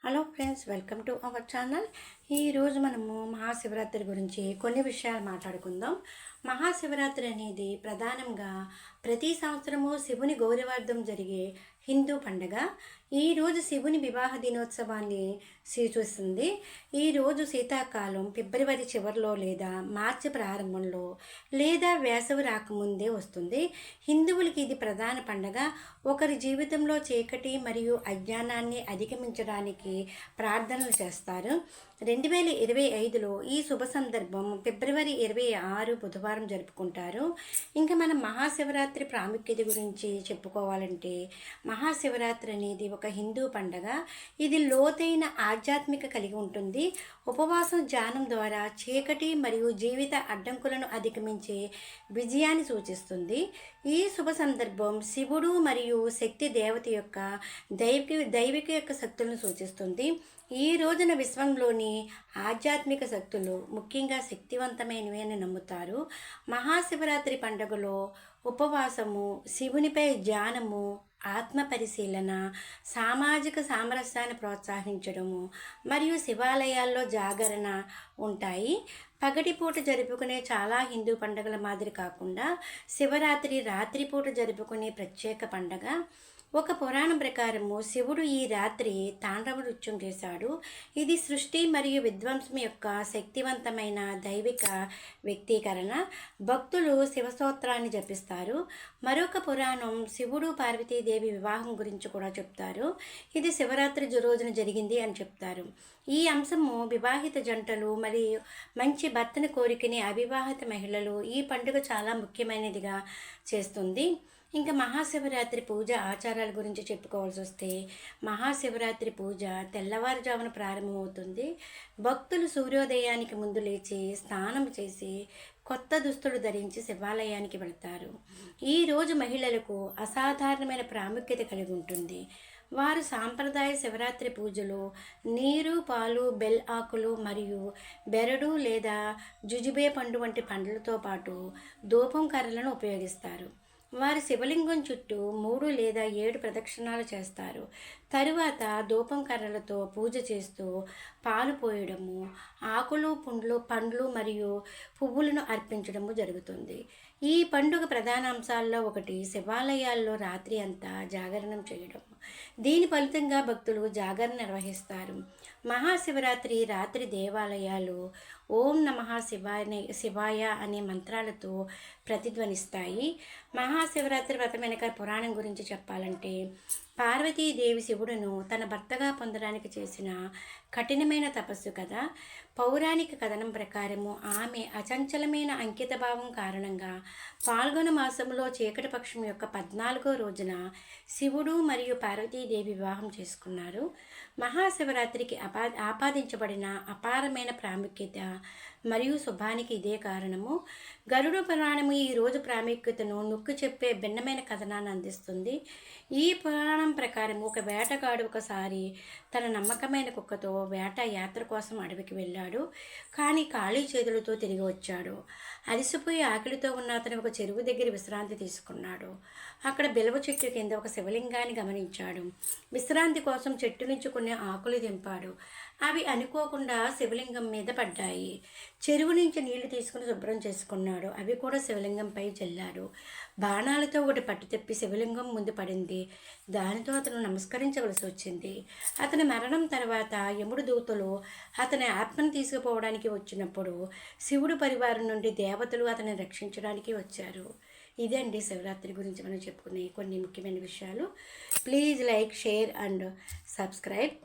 Hello friends, welcome to our channel. ఈరోజు మనము మహాశివరాత్రి గురించి కొన్ని విషయాలు మాట్లాడుకుందాం. మహాశివరాత్రి అనేది ప్రధానంగా ప్రతి సంవత్సరము శివుని గౌరవార్థం జరిగే హిందూ పండుగ. ఈరోజు శివుని వివాహ దినోత్సవాన్ని సూచిస్తుంది. ఈరోజు శీతాకాలం ఫిబ్రవరి చివరిలో లేదా మార్చి ప్రారంభంలో లేదా వేసవి రాకముందే వస్తుంది. హిందువులకి ఇది ప్రధాన పండుగ. ఒకరి జీవితంలో చీకటి మరియు అజ్ఞానాన్ని అధిగమించడానికి ప్రార్థనలు చేస్తారు. 2025లో ఈ శుభ సందర్భం ఫిబ్రవరి 26 బుధవారం జరుపుకుంటారు. ఇంకా మనం మహాశివరాత్రి ప్రాముఖ్యత గురించి చెప్పుకోవాలంటే, మహాశివరాత్రి అనేది ఒక హిందూ పండగ. ఇది లోతైన ఆధ్యాత్మిక కలిగి ఉంటుంది. ఉపవాసం ధ్యానం ద్వారా చీకటి మరియు జీవిత అడ్డంకులను అధిగమించే విజయాన్ని సూచిస్తుంది. ఈ శుభ సందర్భం శివుడు మరియు శక్తి దేవత యొక్క దైవిక యొక్క శక్తులను సూచిస్తుంది. ఈ రోజున విశ్వంలోని ఆధ్యాత్మిక శక్తులు ముఖ్యంగా శక్తివంతమైనవి అని నమ్ముతారు. మహాశివరాత్రి పండుగలో ఉపవాసము, శివునిపై ధ్యానము, ఆత్మ పరిశీలన, సామాజిక సామరస్యాన్ని ప్రోత్సహించడము మరియు శివాలయాల్లో జాగరణ ఉంటాయి. పగటిపూట జరుపుకునే చాలా హిందూ పండుగల మాదిరి కాకుండా శివరాత్రి రాత్రిపూట జరుపుకునే ప్రత్యేక పండుగ. ఒక పురాణం ప్రకారము శివుడు ఈ రాత్రి తాండవ నృత్యం చేశాడు. ఇది సృష్టి మరియు విధ్వంసం యొక్క శక్తివంతమైన దైవిక వ్యక్తీకరణ. భక్తులు శివస్తోత్రాన్ని జపిస్తారు. మరొక పురాణం శివుడు పార్వతీదేవి వివాహం గురించి కూడా చెప్తారు. ఇది శివరాత్రి రోజున జరిగింది అని చెప్తారు. ఈ అంశము వివాహిత జంటలు మరియు మంచి భర్తని కోరికని అవివాహిత మహిళలు ఈ పండుగ చాలా ముఖ్యమైనదిగా చేస్తుంది. ఇంకా మహాశివరాత్రి పూజ ఆచారాల గురించి చెప్పుకోవాల్సి వస్తే, మహాశివరాత్రి పూజ తెల్లవారుజామున ప్రారంభమవుతుంది. భక్తులు సూర్యోదయానికి ముందు లేచి స్నానం చేసి కొత్త దుస్తులు ధరించి శివాలయానికి వెళ్తారు. ఈరోజు మహిళలకు అసాధారణమైన ప్రాముఖ్యత కలిగి ఉంటుంది. వారు సాంప్రదాయ శివరాత్రి పూజలు నీరు, పాలు, బెల్ ఆకులు మరియు బెరడు లేదా జుజుబే పండు వంటి పండ్లతో పాటు ధూపం కర్రలను ఉపయోగిస్తారు. వారి శివలింగం చుట్టూ 3 లేదా 7 ప్రదక్షిణాలు చేస్తారు. తరువాత ధూపం కర్రలతో పూజ చేస్తూ పాలు పోయడము, ఆకులు, పండ్లు మరియు పువ్వులను అర్పించడము జరుగుతుంది. ఈ పండుగ ప్రధాన అంశాల్లో ఒకటి శివాలయాల్లో రాత్రి అంతా జాగరణం చేయడం. దీని ఫలితంగా భక్తులు జాగరణ నిర్వహిస్తారు. మహాశివరాత్రి రాత్రి దేవాలయాలు ఓం నమః శివాయ అనే మంత్రాలతో ప్రతిధ్వనిస్తాయి. మహాశివరాత్రి వ్రతం వెనక పురాణం గురించి చెప్పాలంటే, పార్వతీదేవి శివుడును తన భర్తగా పొందడానికి చేసిన కఠినమైన తపస్సు కదా. పౌరాణిక కథనం ప్రకారము ఆమె అచంచలమైన అంకితభావం కారణంగా పాల్గొన మాసంలో చీకటి పక్షం యొక్క 14వ రోజున శివుడు మరియు పార్వతీదేవి వివాహం చేసుకున్నారు. మహాశివరాత్రికి ఆపాదించబడిన అపారమైన ప్రాముఖ్యత మరియు శుభానికి ఇదే కారణము. గరుడ పురాణము ఈ రోజు ప్రాముఖ్యతను నొక్కి చెప్పే భిన్నమైన కథనాన్ని అందిస్తుంది. ఈ పురాణం ప్రకారం ఒక వేటగాడు ఒకసారి తన నమ్మకమైన కుక్కతో వేట యాత్ర కోసం అడవికి వెళ్ళాడు. కానీ ఖాళీ చేతులతో తిరిగి వచ్చాడు. అలసిపోయి ఆకలితో ఉన్న అతను ఒక చెరువు దగ్గర విశ్రాంతి తీసుకున్నాడు. అక్కడ బిలవ చెట్టు కింద ఒక శివలింగాన్ని గమనించాడు. విశ్రాంతి కోసం చెట్టు నుంచి కొన్ని ఆకులు దింపాడు. అవి అనుకోకుండా శివలింగం మీద పడ్డాయి. చెరువు నుంచి నీళ్లు తీసుకుని శుభ్రం చేసుకున్నాడు. అవి కూడా శివలింగంపై చల్లారు. బాణాలతో ఒకటి పట్టు తెప్పి శివలింగం ముందు పడింది. దానితో అతను నమస్కరించవలసి వచ్చింది. అతని మరణం తర్వాత యముడు దూతలు అతని ఆత్మను తీసుకుపోవడానికి వచ్చినప్పుడు శివుడు పరివారం నుండి దేవతలు అతన్ని రక్షించడానికి వచ్చారు. ఇదండి శివరాత్రి గురించి మనం చెప్పుకునే కొన్ని ముఖ్యమైన విషయాలు. Please like, share and subscribe.